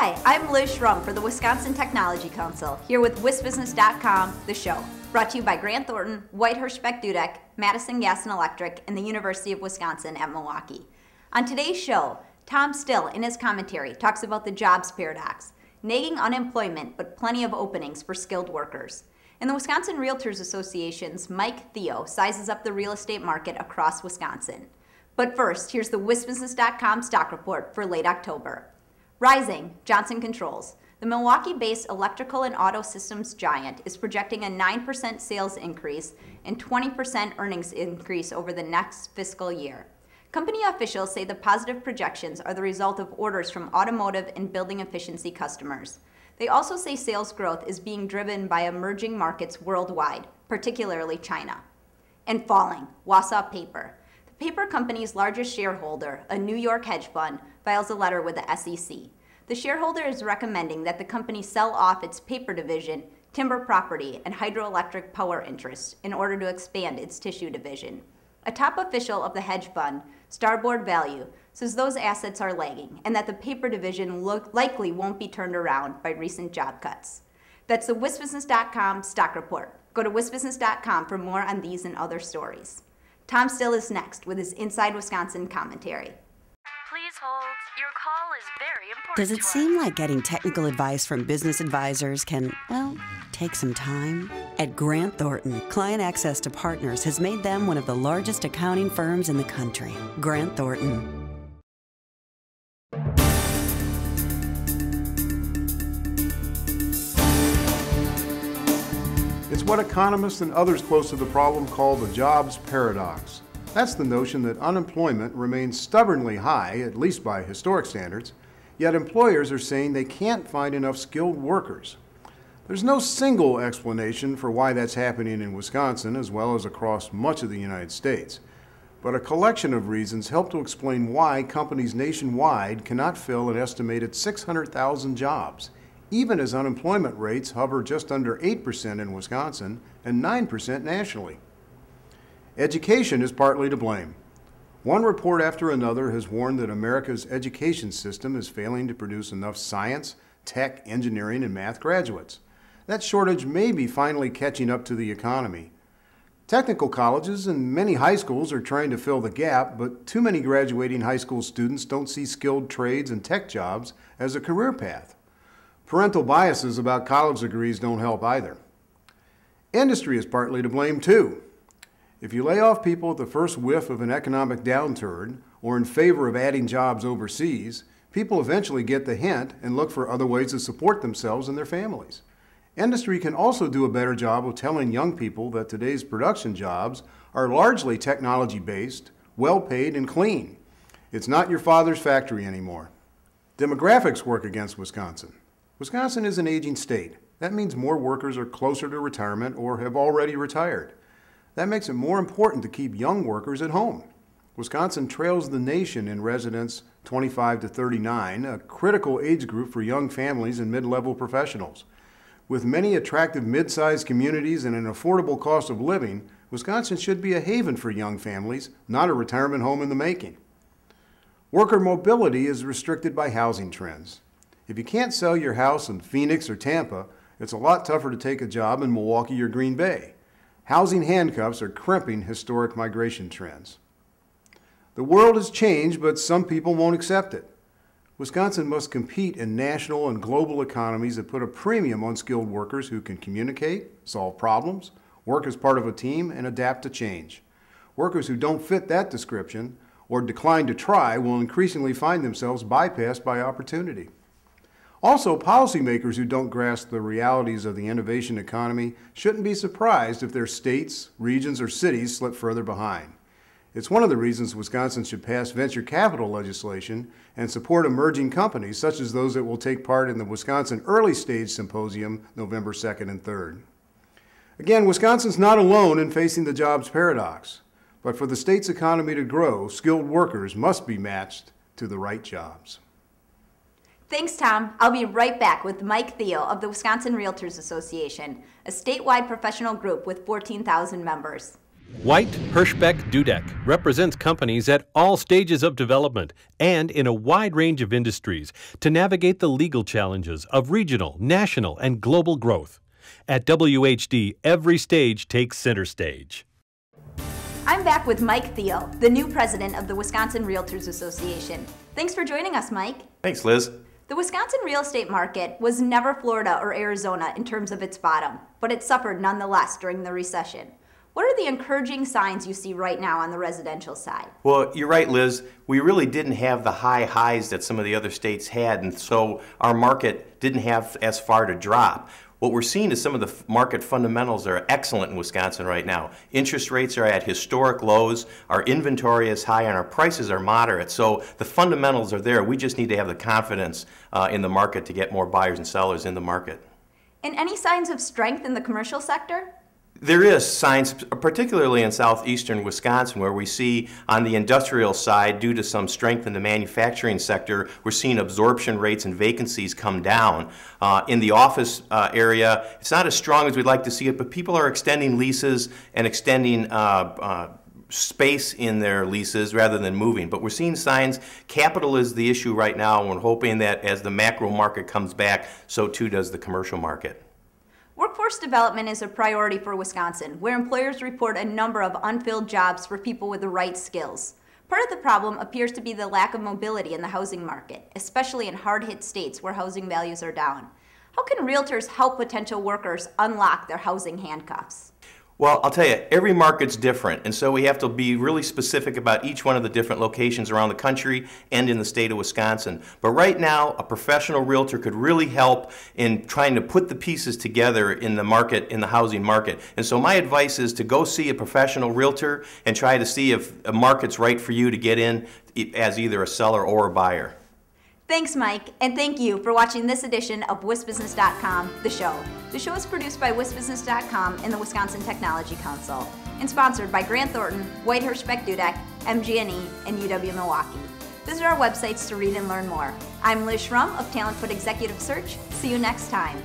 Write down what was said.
Hi, I'm Liz Schrum for the Wisconsin Technology Council, here with WisBusiness.com, the show. Brought to you by Grant Thornton, Whitehurst Beck Dudek, Madison Gas and Electric, and the University of Wisconsin at Milwaukee. On today's show, Tom Still, in his commentary, talks about the jobs paradox, nagging unemployment but plenty of openings for skilled workers. And the Wisconsin Realtors Association's Mike Theo sizes up the real estate market across Wisconsin. But first, here's the WisBusiness.com stock report for late October. Rising, Johnson Controls. The Milwaukee-based electrical and auto systems giant is projecting a 9% sales increase and 20% earnings increase over the next fiscal year. Company officials say the positive projections are the result of orders from automotive and building efficiency customers. They also say sales growth is being driven by emerging markets worldwide, particularly China. And falling, Wausau Paper. The paper company's largest shareholder, a New York hedge fund, files a letter with the SEC. The shareholder is recommending that the company sell off its paper division, timber property, and hydroelectric power interests in order to expand its tissue division. A top official of the hedge fund, Starboard Value, says those assets are lagging and that the paper division likely won't be turned around by recent job cuts. That's the WisBusiness.com stock report. Go to WisBusiness.com for more on these and other stories. Tom Still is next with his Inside Wisconsin commentary. Please hold. Your call is very important. Does it seem like getting technical advice from business advisors can, well, take some time? At Grant Thornton, client access to partners has made them one of the largest accounting firms in the country. Grant Thornton. It's what economists and others close to the problem call the jobs paradox. That's the notion that unemployment remains stubbornly high, at least by historic standards, yet employers are saying they can't find enough skilled workers. There's no single explanation for why that's happening in Wisconsin as well as across much of the United States, but a collection of reasons help to explain why companies nationwide cannot fill an estimated 600,000 jobs, even as unemployment rates hover just under 8% in Wisconsin and 9% nationally. Education is partly to blame. One report after another has warned that America's education system is failing to produce enough science, tech, engineering, and math graduates. That shortage may be finally catching up to the economy. Technical colleges and many high schools are trying to fill the gap, but too many graduating high school students don't see skilled trades and tech jobs as a career path. Parental biases about college degrees don't help either. Industry is partly to blame too. If you lay off people at the first whiff of an economic downturn or in favor of adding jobs overseas, people eventually get the hint and look for other ways to support themselves and their families. Industry can also do a better job of telling young people that today's production jobs are largely technology-based, well-paid, and clean. It's not your father's factory anymore. Demographics work against Wisconsin. Wisconsin is an aging state. That means more workers are closer to retirement or have already retired. That makes it more important to keep young workers at home. Wisconsin trails the nation in residents 25 to 39, a critical age group for young families and mid-level professionals. With many attractive mid-sized communities and an affordable cost of living, Wisconsin should be a haven for young families, not a retirement home in the making. Worker mobility is restricted by housing trends. If you can't sell your house in Phoenix or Tampa, it's a lot tougher to take a job in Milwaukee or Green Bay. Housing handcuffs are crimping historic migration trends. The world has changed, but some people won't accept it. Wisconsin must compete in national and global economies that put a premium on skilled workers who can communicate, solve problems, work as part of a team, and adapt to change. Workers who don't fit that description or decline to try will increasingly find themselves bypassed by opportunity. Also, policymakers who don't grasp the realities of the innovation economy shouldn't be surprised if their states, regions, or cities slip further behind. It's one of the reasons Wisconsin should pass venture capital legislation and support emerging companies such as those that will take part in the Wisconsin Early Stage Symposium November 2nd and 3rd. Again, Wisconsin's not alone in facing the jobs paradox, but for the state's economy to grow, skilled workers must be matched to the right jobs. Thanks, Tom. I'll be right back with Mike Theo of the Wisconsin Realtors Association, a statewide professional group with 14,000 members. White Hirschbeck Dudek represents companies at all stages of development and in a wide range of industries to navigate the legal challenges of regional, national, and global growth. At WHD, every stage takes center stage. I'm back with Mike Theo, the new president of the Wisconsin Realtors Association. Thanks for joining us, Mike. Thanks, Liz. The Wisconsin real estate market was never Florida or Arizona in terms of its bottom, but it suffered nonetheless during the recession. What are the encouraging signs you see right now on the residential side? Well, you're right, Liz. We really didn't have the high highs that some of the other states had, and so our market didn't have as far to drop. What we're seeing is some of the market fundamentals are excellent in Wisconsin right now. Interest rates are at historic lows, our inventory is high, and our prices are moderate. So the fundamentals are there. We just need to have the confidence in the market to get more buyers and sellers in the market. And any signs of strength in the commercial sector? There is signs, particularly in southeastern Wisconsin, where we see on the industrial side, due to some strength in the manufacturing sector, we're seeing absorption rates and vacancies come down. In the office area, it's not as strong as we'd like to see it, but people are extending leases and extending space in their leases rather than moving. But we're seeing signs. Capital is the issue right now, and we're hoping that as the macro market comes back, so too does the commercial market. Workforce development is a priority for Wisconsin, where employers report a number of unfilled jobs for people with the right skills. Part of the problem appears to be the lack of mobility in the housing market, especially in hard-hit states where housing values are down. How can realtors help potential workers unlock their housing handcuffs? Well, I'll tell you, every market's different, and so we have to be really specific about each one of the different locations around the country and in the state of Wisconsin. But right now, a professional realtor could really help in trying to put the pieces together in the market, in the housing market. And so my advice is to go see a professional realtor and try to see if a market's right for you to get in as either a seller or a buyer. Thanks, Mike, and thank you for watching this edition of WisBusiness.com, the show. The show is produced by WisBusiness.com and the Wisconsin Technology Council, and sponsored by Grant Thornton, White Hirschbeck Dudek, MG&E, and UW-Milwaukee. Visit our websites to read and learn more. I'm Liz Schrum of Talent Foot Executive Search. See you next time.